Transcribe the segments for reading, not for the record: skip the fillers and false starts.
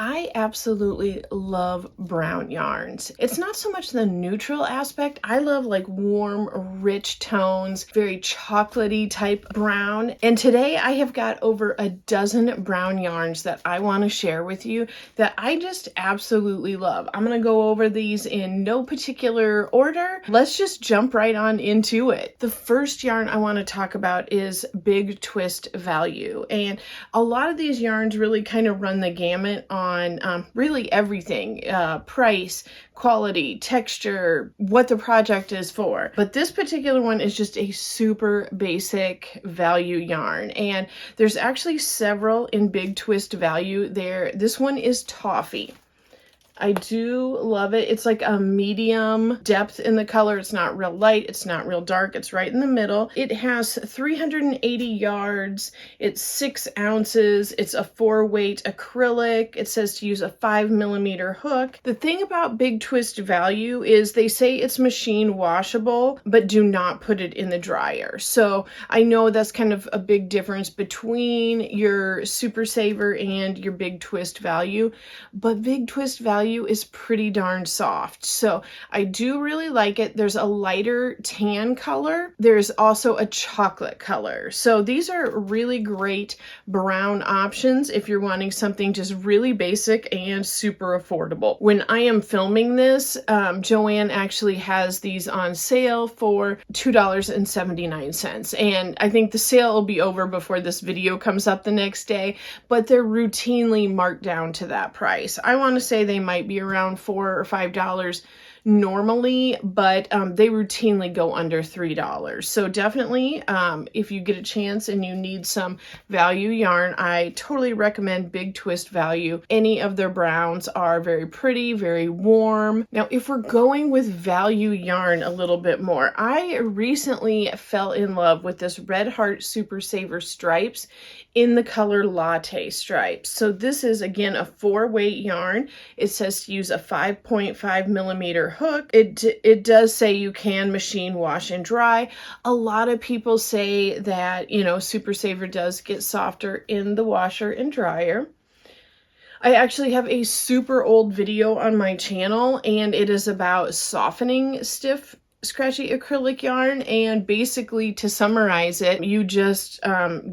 I absolutely love brown yarns. It's not so much the neutral aspect. I love like warm, rich tones, very chocolatey type brown. And today I have got over a dozen brown yarns that I want to share with you that I just absolutely love. I'm going to go over these in no particular order. Let's just jump right on into it. The first yarn I want to talk about is Big Twist Value. And a lot of these yarns really kind of run the gamut on really everything, price, quality, texture, what the project is for. But this particular one is just a super basic value yarn. And there's actually several in Big Twist Value there. This one is Toffee. I do love it. It's like a medium depth in the color. It's not real light. It's not real dark. It's right in the middle. It has 380 yards. It's 6 ounces. It's a 4-weight acrylic. It says to use a 5mm hook. The thing about Big Twist Value is they say it's machine washable, but do not put it in the dryer. So I know that's kind of a big difference between your Super Saver and your Big Twist Value, but Big Twist Value is pretty darn soft. So I do really like it. There's a lighter tan color. There's also a chocolate color. So these are really great brown options if you're wanting something just really basic and super affordable. When I am filming this, Joanne actually has these on sale for $2.79. And I think the sale will be over before this video comes up the next day, but they're routinely marked down to that price. I want to say they might be around $4 or $5 normally, but they routinely go under $3. So definitely, if you get a chance and you need some value yarn, I totally recommend Big Twist Value. Any of their browns are very pretty, very warm. Now, if we're going with value yarn a little bit more, I recently fell in love with this Red Heart Super Saver Stripes in the color Latte Stripes. So this is, again, a 4-weight yarn. It says to use a 5.5mm hook. It does say you can machine wash and dry. A lot of people say that, you know, Super Saver does get softer in the washer and dryer. I actually have a super old video on my channel, and it is about softening stiff scratchy acrylic yarn, and basically, to summarize it, you just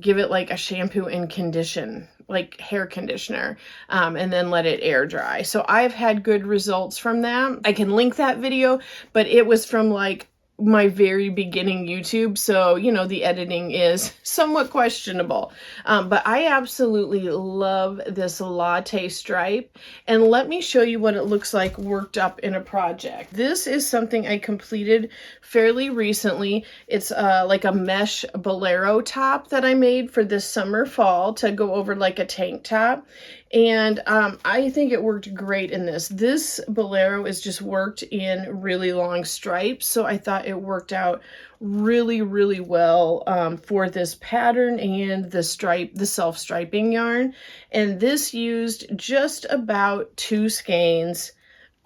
give it like a shampoo and condition, like hair conditioner, and then let it air dry. So I've had good results from that. I can link that video, but it was from like my very beginning YouTube, so you know the editing is somewhat questionable, but I absolutely love this Latte stripe. And let me show you what it looks like worked up in a project. This is something I completed fairly recently. It's like a mesh bolero top that I made for this summer fall to go over like a tank top. And I think it worked great in this. This bolero is just worked in really long stripes, so I thought it worked out really, really well for this pattern and the self-striping yarn. And this used just about 2 skeins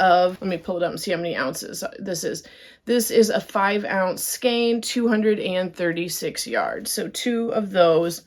of, let me pull it up and see how many ounces this is. This is a 5-ounce skein, 236 yards. So 2 of those.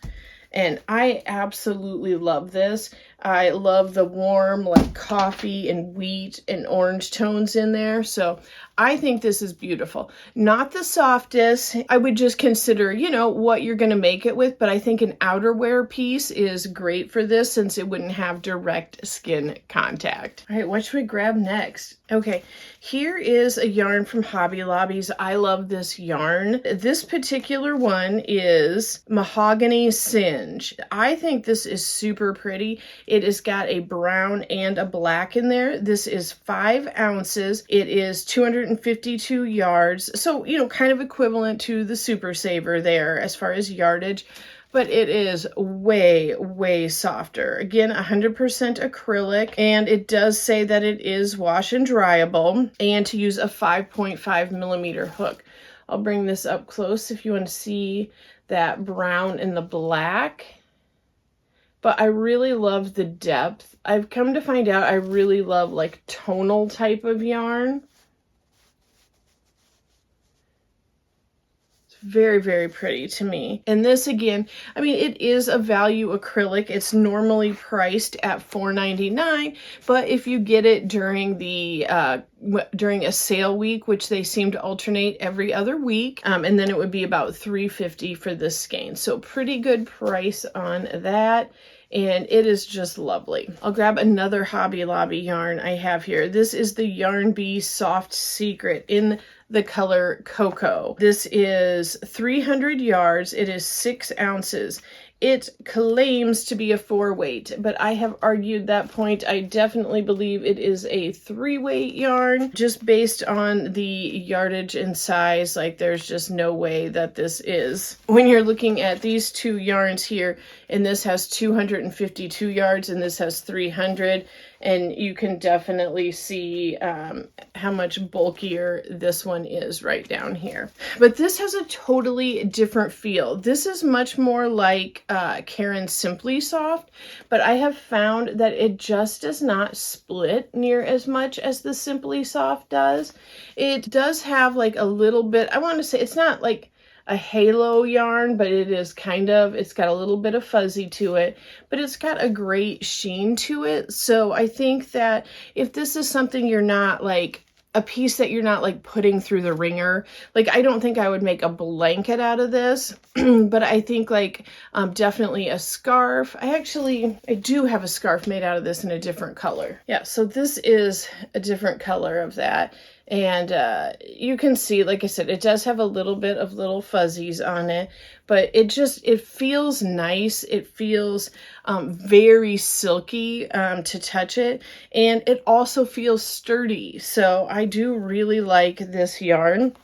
And I absolutely love this. I love the warm, like coffee and wheat and orange tones in there. So I think this is beautiful. Not the softest. I would just consider, you know, what you're going to make it with. But I think an outerwear piece is great for this since it wouldn't have direct skin contact. All right, what should we grab next? Okay, here is a yarn from Hobby Lobby's. I love this yarn. This particular one is Mahogany Singe. I think this is super pretty. It has got a brown and a black in there. This is 5 ounces. It is 252 yards. So, you know, kind of equivalent to the Super Saver there as far as yardage. But it is way, way softer. Again, 100% acrylic, and it does say that it is wash and dryable, and to use a 5.5mm hook. I'll bring this up close if you want to see that brown and the black. But I really love the depth. I've come to find out I really love like tonal type of yarn. very, very pretty to me. And this again, I mean, it is a value acrylic. It's normally priced at $4.99, but if you get it during the during a sale week, which they seem to alternate every other week, and then it would be about $3.50 for this skein. So pretty good price on that. And it is just lovely. I'll grab another Hobby Lobby yarn I have here. This is the Yarn Bee Soft Secret in the color Cocoa. This is 300 yards. It is 6 ounces. It claims to be a 4-weight, but I have argued that point. I definitely believe it is a 3-weight yarn, just based on the yardage and size. Like, there's just no way that this is. When you're looking at these two yarns here, and this has 252 yards and this has 300, and you can definitely see how much bulkier this one is right down here. But this has a totally different feel. This is much more like Karen's Simply Soft, but I have found that it just does not split near as much as the Simply Soft does. It does have like a little bit, I want to say it's not like a halo yarn, but it is kind of, it's got a little bit of fuzzy to it, but it's got a great sheen to it. So I think that if this is something you're not like, a piece that you're not like putting through the wringer, like I don't think I would make a blanket out of this, but I think like definitely a scarf. I do have a scarf made out of this in a different color. Yeah, so this is a different color of that. And you can see, like I said, it does have a little bit of little fuzzies on it, but it feels nice. It feels very silky to touch it, and it also feels sturdy. So I do really like this yarn.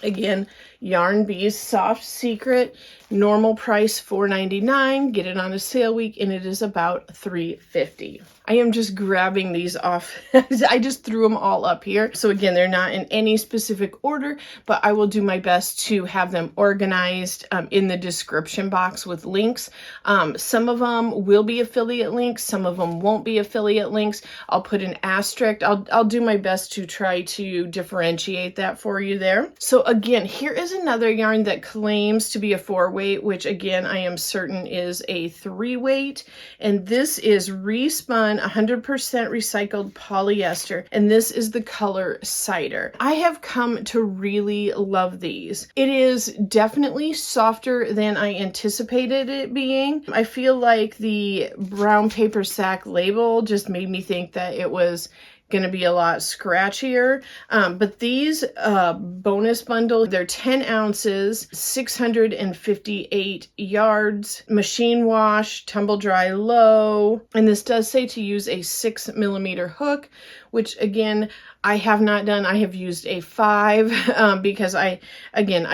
Again, Yarn Bee's Soft Secret, normal price $4.99. Get it on a sale week, and it is about $3.50. I am just grabbing these off. I just threw them all up here. So again, they're not in any specific order, but I will do my best to have them organized in the description box with links. Some of them will be affiliate links. Some of them won't be affiliate links. I'll put an asterisk. I'll do my best to try to differentiate that for you there. So again, here is another yarn that claims to be a 4-weight, which again, I am certain is a 3-weight. And this is Respun 100% recycled polyester, and this is the color Cider. I have come to really love these. It is definitely softer than I anticipated it being. I feel like the brown paper sack label just made me think that it was going to be a lot scratchier, but these bonus bundle, they're 10 ounces, 658 yards, machine wash, tumble dry low, and this does say to use a 6mm hook, which again, I have not done. I have used a 5 because I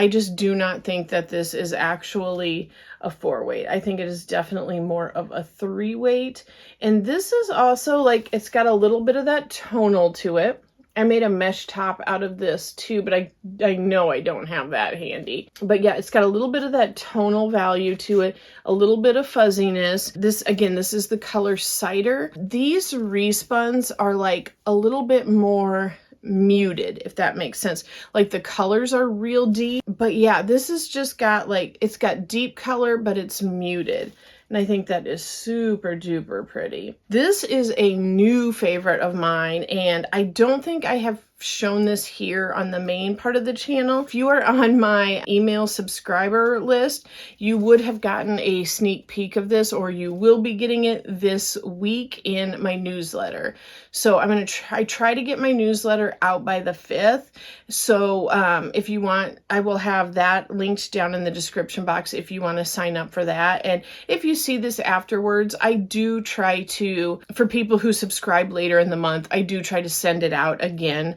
just do not think that this is actually a 4-weight. I think it is definitely more of a 3-weight. And this is also like, it's got a little bit of that tonal to it. I made a mesh top out of this too, but I know I don't have that handy. But yeah, it's got a little bit of that tonal value to it, a little bit of fuzziness. This is the color Cider. These respuns are like a little bit more muted, if that makes sense. Like the colors are real deep, but yeah, this has just got like, it's got deep color, but it's muted. And I think that is super duper pretty. This is a new favorite of mine, and I don't think I have shown this here on the main part of the channel. If you are on my email subscriber list, you would have gotten a sneak peek of this, or you will be getting it this week in my newsletter. So I'm going to try to get my newsletter out by the 5th. So if you want, I will have that linked down in the description box if you want to sign up for that. And if you see this afterwards, I do try to, for people who subscribe later in the month, I do try to send it out again.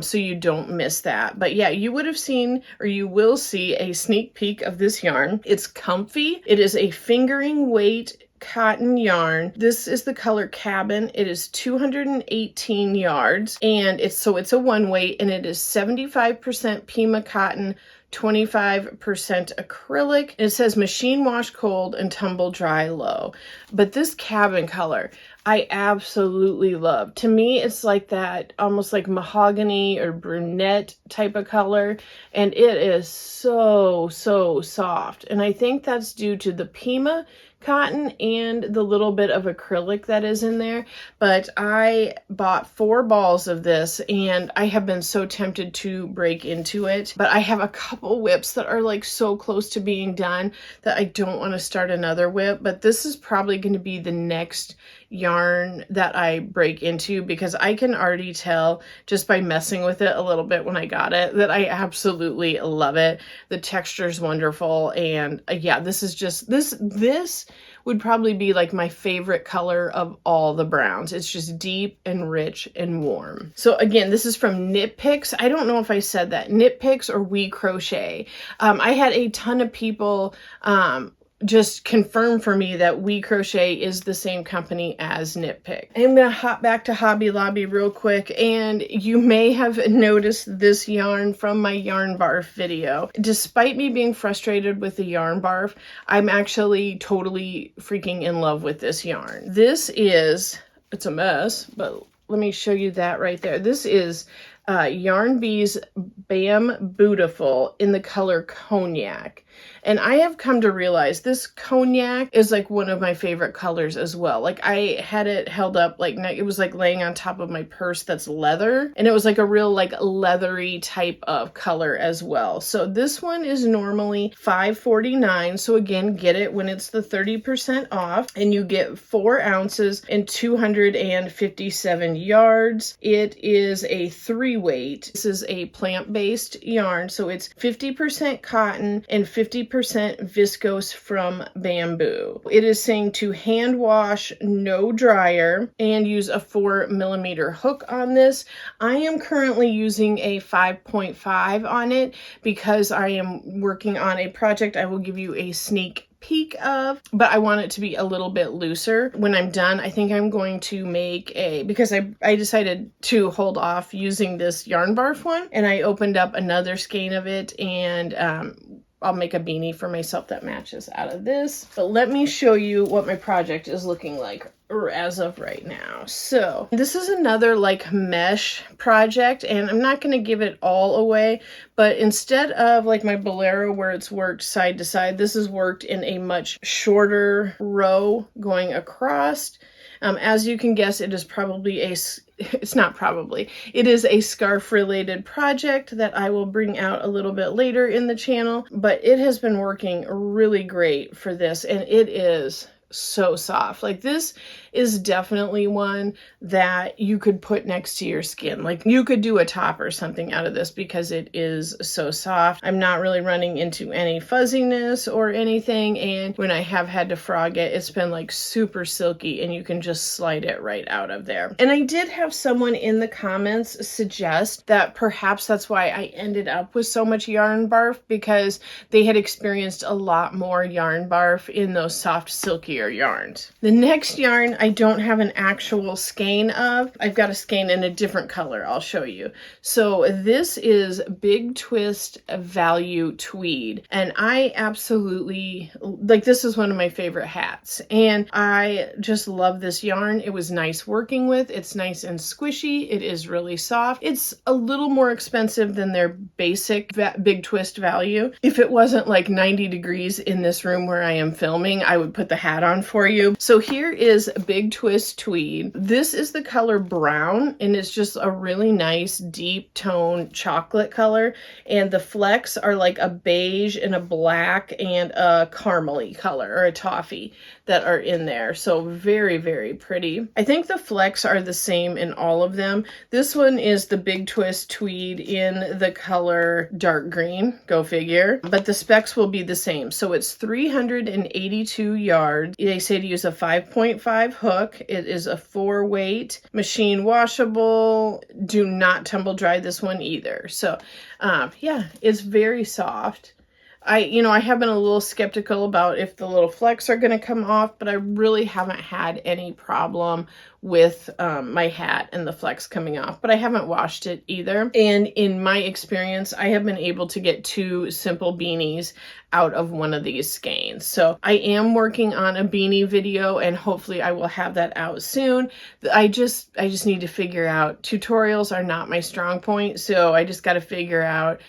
So you don't miss that. But yeah, you would have seen, or you will see, a sneak peek of this yarn. It's comfy. It is a fingering weight cotton yarn. This is the color Cabin. It is 218 yards, and it's a 1-weight, and it is 75% Pima cotton, 25% acrylic. It says machine wash cold and tumble dry low. But this Cabin color, I absolutely love. To me, it's like that almost like mahogany or brunette type of color, and it is so, so soft. And I think that's due to the Pima cotton and the little bit of acrylic that is in there. But I bought 4 balls of this and I have been so tempted to break into it, but I have a couple whips that are like so close to being done that I don't want to start another whip. But this is probably going to be the next yarn that I break into, because I can already tell just by messing with it a little bit when I got it that I absolutely love it. The texture is wonderful, and yeah, this is just this would probably be like my favorite color of all the browns. It's just deep and rich and warm. So again, this is from Knit Picks. I don't know if I said that, Knit Picks or We Crochet. I had a ton of people just confirm for me that We Crochet is the same company as Knit Pick. I'm gonna hop back to Hobby Lobby real quick, and you may have noticed this yarn from my yarn barf video. Despite me being frustrated with the yarn barf, I'm actually totally freaking in love with this yarn. This is, it's a mess, but let me show you that right there. This is Yarn Bee's Bam Beautiful in the color Cognac. And I have come to realize this cognac is like one of my favorite colors as well. Like I had it held up, like it was like laying on top of my purse that's leather. And it was like a real like leathery type of color as well. So this one is normally $5.49. So again, get it when it's the 30% off, and you get 4 ounces and 257 yards. It is a 3-weight. This is a plant-based yarn. So it's 50% cotton and 50% viscose from bamboo. It is saying to hand wash, no dryer, and use a 4mm hook on this. I am currently using a 5.5 on it because I am working on a project I will give you a sneak peek of, but I want it to be a little bit looser. When I'm done, I think I'm going to make because I decided to hold off using this yarn barf one, and I opened up another skein of it, and I'll make a beanie for myself that matches out of this. But let me show you what my project is looking like as of right now. So this is another like mesh project, and I'm not going to give it all away, but instead of like my bolero where it's worked side to side, this is worked in a much shorter row going across. As you can guess, it is probably it is a scarf related project that I will bring out a little bit later in the channel, but it has been working really great for this, and it is so soft. Like this is definitely one that you could put next to your skin. Like you could do a top or something out of this because it is so soft. I'm not really running into any fuzziness or anything, and when I have had to frog it, it's been like super silky, and you can just slide it right out of there. And I did have someone in the comments suggest that perhaps that's why I ended up with so much yarn barf, because they had experienced a lot more yarn barf in those soft silkier yarns. The next yarn I don't have an actual skein of. I've got a skein in a different color. I'll show you. So this is Big Twist Value Tweed, and I absolutely like, this is one of my favorite hats, and I just love this yarn. It was nice working with. It's nice and squishy. It is really soft. It's a little more expensive than their basic Big Twist Value. If it wasn't like 90 degrees in this room where I am filming, I would put the hat on for you. So here is Big Twist Tweed. This is the color brown, and it's just a really nice deep tone chocolate color, and the flecks are like a beige and a black and a caramely color, or a toffee, that are in there. So very, very pretty. I think the flecks are the same in all of them. This one is the Big Twist Tweed in the color dark green, go figure, but the specs will be the same. So it's 382 yards. They say to use a 5.5 hook. It is a 4-weight, machine washable. Do not tumble dry this one either. So yeah, it's very soft. I have been a little skeptical about if the little flecks are going to come off, but I really haven't had any problem with my hat and the flecks coming off, but I haven't washed it either. And in my experience, I have been able to get 2 simple beanies out of one of these skeins. So I am working on a beanie video, and hopefully I will have that out soon. I just need to figure out, tutorials are not my strong point, so I just got to figure out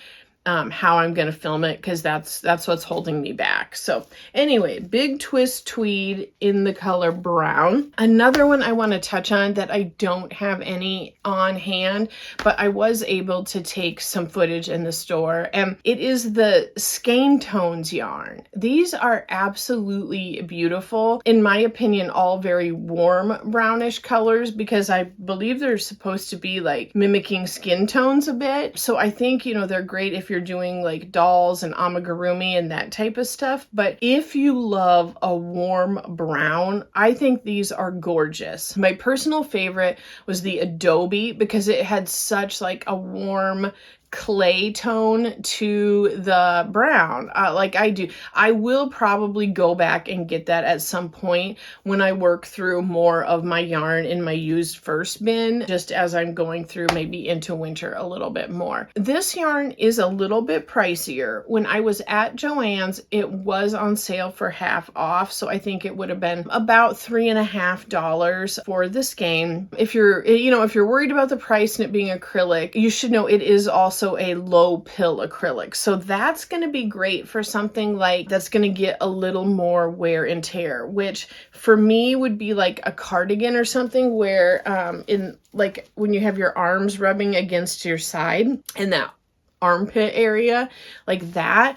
how I'm going to film it, because that's what's holding me back. So anyway, Big Twist Tweed in the color brown. Another one I want to touch on that I don't have any on hand, but I was able to take some footage in the store, and it is the Skein Tones yarn. These are absolutely beautiful. In my opinion, all very warm brownish colors, because I believe they're supposed to be like mimicking skin tones a bit. So I think, they're great if you're doing like dolls and amigurumi and that type of stuff. But if you love a warm brown, I think these are gorgeous. My personal favorite was the Adobe, because it had such like a warm clay tone to the brown, like I do. I will probably go back and get that at some point when I work through more of my yarn in my used first bin, just as I'm going through maybe into winter a little bit more. This yarn is a little bit pricier. When I was at Joann's, it was on sale for half off, so I think it would have been about $3.50 for the skein. If you're worried about the price and it being acrylic, you should know it is also a low pill acrylic. So that's going to be great for something like that's going to get a little more wear and tear, which for me would be like a cardigan or something, where in like when you have your arms rubbing against your side and that armpit area like that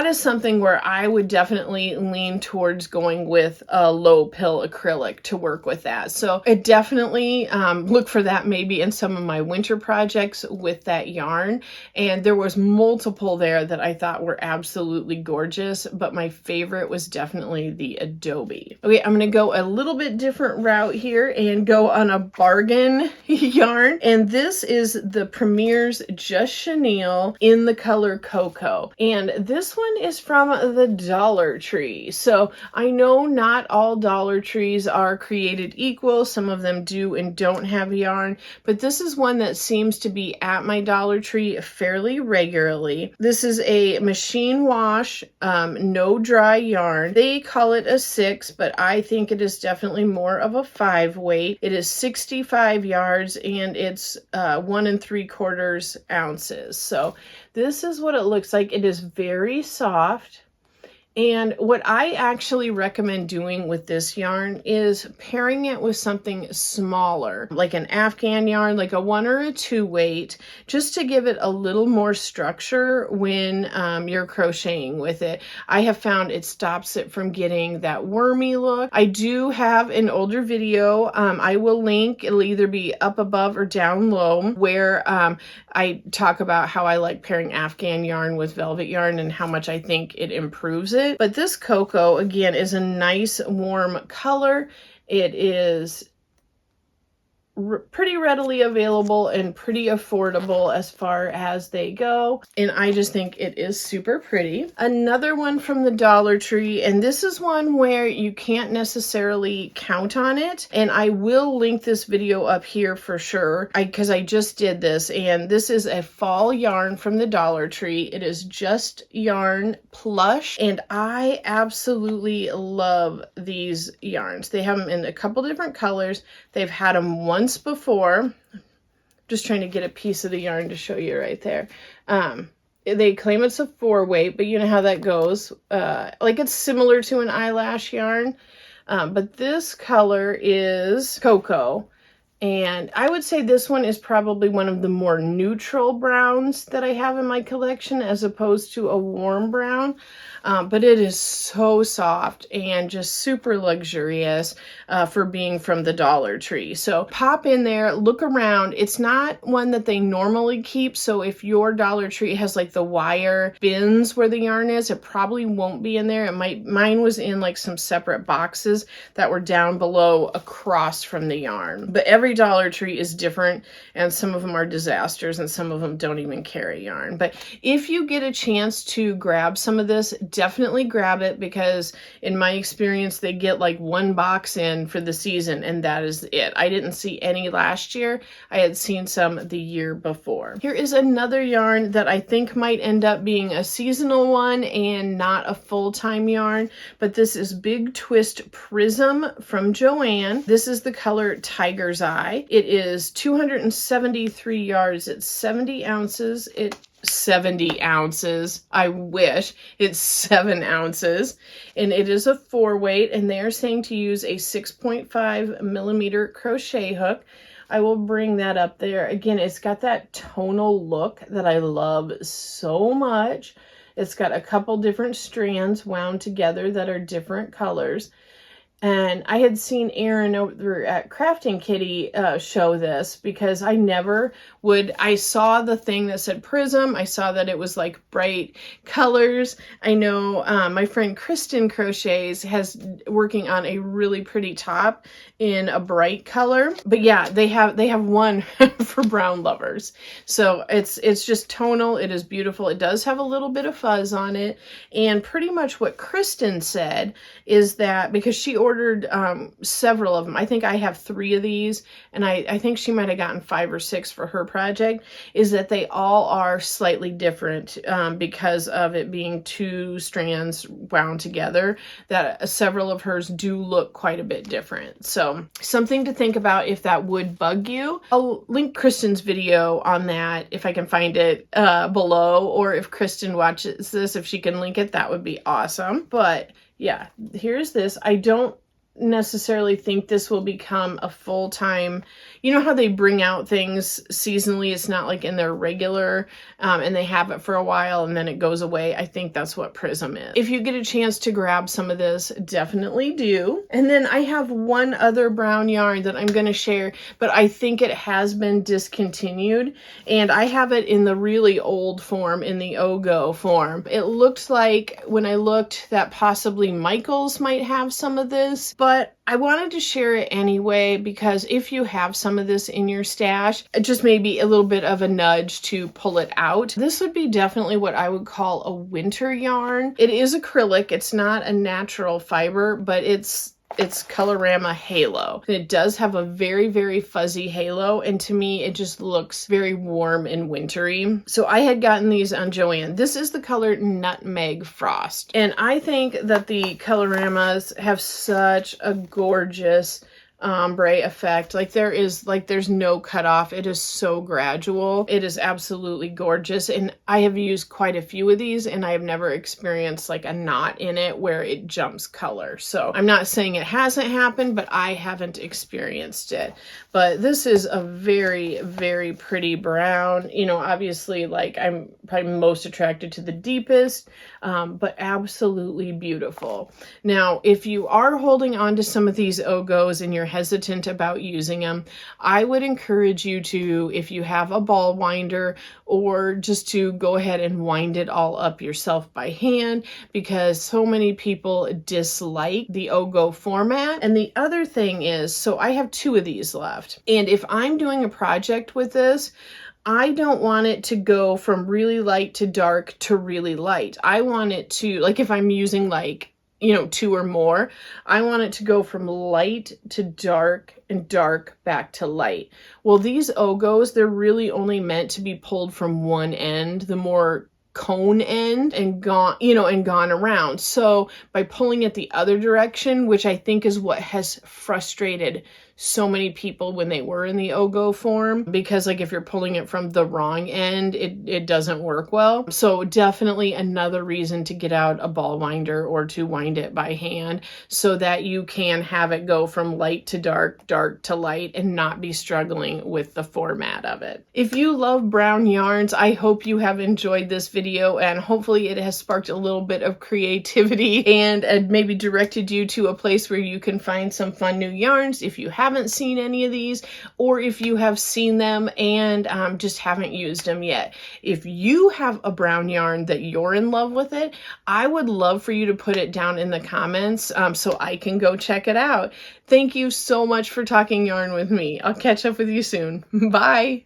is something where I would definitely lean towards going with a low pill acrylic to work with that. So I definitely look for that maybe in some of my winter projects with that yarn. And there was multiple there that I thought were absolutely gorgeous, but my favorite was definitely the Adobe. Okay, I'm gonna go a little bit different route here and go on a bargain yarn, and this is the Premier's Just Chenille in the color Cocoa. And this one is from the Dollar Tree. So I know not all Dollar Trees are created equal. Some of them do and don't have yarn, but this is one that seems to be at my Dollar Tree fairly regularly. This is a machine wash, no dry yarn. They call it a 6, but I think it is definitely more of a 5 weight. It is 65 yards and it's 1 3/4 ounces. So this is what it looks like. It is very soft. And what I actually recommend doing with this yarn is pairing it with something smaller, like an Afghan yarn, like a 1 or a 2 weight, just to give it a little more structure when you're crocheting with it. I have found it stops it from getting that wormy look. I do have an older video. I will link. It'll either be up above or down low, where I talk about how I like pairing Afghan yarn with velvet yarn and how much I think it improves it. But this Cocoa, again, is a nice warm color. It is pretty readily available and pretty affordable as far as they go, and I just think it is super pretty. Another one from the Dollar Tree, and this is one where you can't necessarily count on it, and I will link this video up here for sure, because I just did this, and this is a fall yarn from the Dollar Tree. It is Just Yarn Plush, and I absolutely love these yarns. They have them in a couple different colors. They've had them once before. Just trying to get a piece of the yarn to show you right there. They claim it's a 4 weight, but you know how that goes. Like it's similar to an eyelash yarn, but this color is Cocoa. And I would say this one is probably one of the more neutral browns that I have in my collection, as opposed to a warm brown. But it is so soft and just super luxurious for being from the Dollar Tree. So pop in there, look around. It's not one that they normally keep. So if your Dollar Tree has like the wire bins where the yarn is, it probably won't be in there. Mine was in like some separate boxes that were down below across from the yarn. But every every Dollar Tree is different, and some of them are disasters and some of them don't even carry yarn. But if you get a chance to grab some of this, definitely grab it, because in my experience, they get like one box in for the season and that is it. I didn't see any last year. I had seen some the year before. Here is another yarn that I think might end up being a seasonal one and not a full-time yarn, but this is Big Twist Prism from Joann. This is the color Tiger's Eye. It is 273 yards. It's 70 ounces. 70 ounces. I wish. It's 7 ounces. And it is a 4-weight, and they're saying to use a 6.5 millimeter crochet hook. I will bring that up there. Again, it's got that tonal look that I love so much. It's got a couple different strands wound together that are different colors. And I had seen Erin over at Crafting Kitty show this, because I never would. I saw the thing that said Prism. I saw that it was like bright colors. I know my friend Kristen Crochets has working on a really pretty top in a bright color. But yeah, they have one for brown lovers. So it's just tonal. It is beautiful. It does have a little bit of fuzz on it. And pretty much what Kristen said is that, because she ordered several of them. I think I have 3 of these, and I think she might have gotten 5 or 6 for her project, is that they all are slightly different because of it being 2 strands wound together, that several of hers do look quite a bit different. So something to think about if that would bug you. I'll link Kristen's video on that if I can find it below, or if Kristen watches this, if she can link it, that would be awesome. But yeah, here's this. I don't necessarily think this will become a full-time, you know how they bring out things seasonally, it's not like in their regular, and they have it for a while and then it goes away. I think that's what Prism is. If you get a chance to grab some of this, definitely do. And then I have one other brown yarn that I'm going to share, but I think it has been discontinued, and I have it in the really old form, in the Ogo form. It looked like when I looked that possibly Michaels might have some of this, but I wanted to share it anyway, because if you have some of this in your stash, it just maybe a little bit of a nudge to pull it out. This would be definitely what I would call a winter yarn. It is acrylic. It's not a natural fiber, but it's Colorama Halo. It does have a very, very fuzzy halo, and to me it just looks very warm and wintry. So I had gotten these on Joann. This is the color Nutmeg Frost, and I think that the Coloramas have such a gorgeous ombre effect. There's no cutoff. It is so gradual. It is absolutely gorgeous, and I have used quite a few of these, and I have never experienced like a knot in it where it jumps color. So I'm not saying it hasn't happened, but I haven't experienced it. But this is a very, very pretty brown. You know, obviously, like, I'm probably most attracted to the deepest, but absolutely beautiful. Now, if you are holding on to some of these Ogos and you're hesitant about using them, I would encourage you to, if you have a ball winder, or just to go ahead and wind it all up yourself by hand, because so many people dislike the Ogo format. And the other thing is, so I have 2 of these left, and if I'm doing a project with this, I don't want it to go from really light to dark to really light. I want it to, like, if I'm using like, you know, 2 or more, I want it to go from light to dark and dark back to light. Well, these Ogos, they're really only meant to be pulled from one end, the more cone end, and gone around. So by pulling it the other direction, which I think is what has frustrated so many people when they were in the Ogo form, because like if you're pulling it from the wrong end, it doesn't work well. So definitely another reason to get out a ball winder or to wind it by hand, so that you can have it go from light to dark, dark to light, and not be struggling with the format of it. If you love brown yarns, I hope you have enjoyed this video, and hopefully it has sparked a little bit of creativity and maybe directed you to a place where you can find some fun new yarns if you have haven't seen any of these, or if you have seen them and just haven't used them yet. If you have a brown yarn that you're in love with it, I would love for you to put it down in the comments so I can go check it out. Thank you so much for talking yarn with me. I'll catch up with you soon. Bye.